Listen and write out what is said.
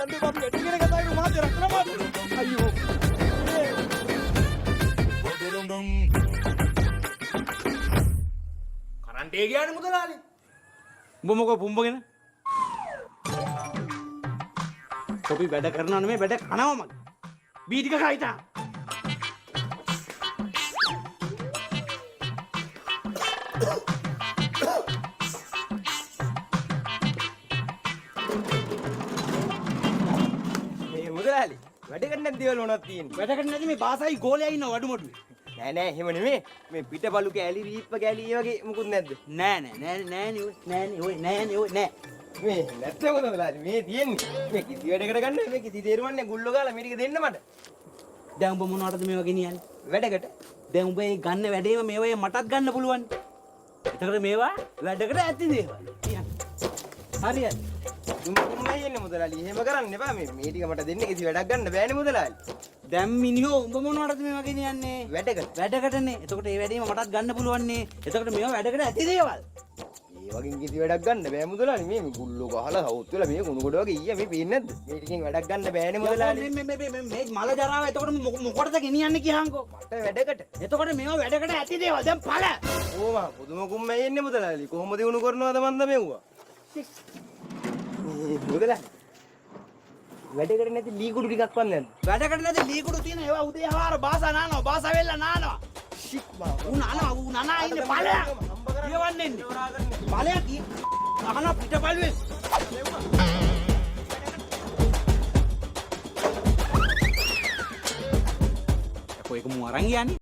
දන්නේ අපි වැඩ ඉගෙන කතා කරමු මාත් රත්න මාත්. අයියෝ. කරන්ට් එක ගියානේ මුදලාලි. උඹ මොකෝ පුම්බගෙන? කොපි වැඩ කරනවා නෙමෙයි වැඩ කනවා මගේ. බී ටික කයිතා. මුදලාලි වැඩ කරන්න නැති දේවල් මොනවද තියෙන්නේ? වැඩ කරන්නේ නැති මේ බාසයි ගෝලයා ඉන්න වඩුමඩුවේ. නෑ නෑ එහෙම නෙමෙයි. මේ පිටපලු කෑලි රීප්ප කෑලි ඒ වගේ මුකුත් නැද්ද? නෑනේ ඔය නෑ. මේ නැත්තේ මොකද මුදලාලි? මේ තියෙන්නේ. මේ කිසි වැඩකට ගන්න මේ කිසි තේරුමක් නෑ ගුල්ලෝ ගාලා මේ ටික දෙන්න මට. දැන් උඹ මොනවටද මේවා ගෙනියන්නේ? වැඩකට. දැන් උඹ මේ ගන්න වැඩේම මේවා මටත් ගන්න පුළුවන්. එතකොට මේවා වැඩකට ඇති දේවල්. හරියට. දුම්මයි එන්නේ මුදලාලි. එහෙම කරන්න එපා. මේ ටික මට දෙන්න කිසි වැඩක් ගන්න බෑනේ මුදලාලි. දැන් මිනිහෝ උඹ මොනවටද මේවා ගෙනියන්නේ? වැඩකට. වැඩකටනේ. එතකොට මේ වැඩේම මටත් ගන්න පුළුවන් නේ. එතකොට මේවා වැඩකට ඇති දේවල්. ඒ වගේ කිසි වැඩක් ගන්න බෑ මුදලාලි. මේ ගුල්ලෝ ගහලා සවුත් වෙලා මේ කුණු කොට වගේ ඊය මේ පේන්නේ නැද්ද? මේ ටිකෙන් වැඩක් ගන්න බෑනේ මුදලාලි. මේ මල ජරාව එතකොට මොකටද ගෙනියන්නේ කියහන්කෝ? මට වැඩකට. එතකොට මේවා වැඩකට ඇති දේවල්. දැන් පළ. ඕවා පුදුම කුම්මයි එන්නේ මුදලාලි. කොහොමද උණු කරනවද මන්ද මෙව්වා? මුදලාලි. වැඩකට නැති ලී කුඩු ටිකක් වත් නැද්ද? වැඩකට නැති ලී කුඩු තියෙන ඒවා උදේ හවාර බාසා නානවා. බාසා වෙල්ලා නානවා. ෂික් බා. ඌ නනා ඉන්නේ පළ. කියවන්නේ ඉන්නේ. පළයක් අහන පිටපළුවේ. කොයික මු අරන් යන්නේ?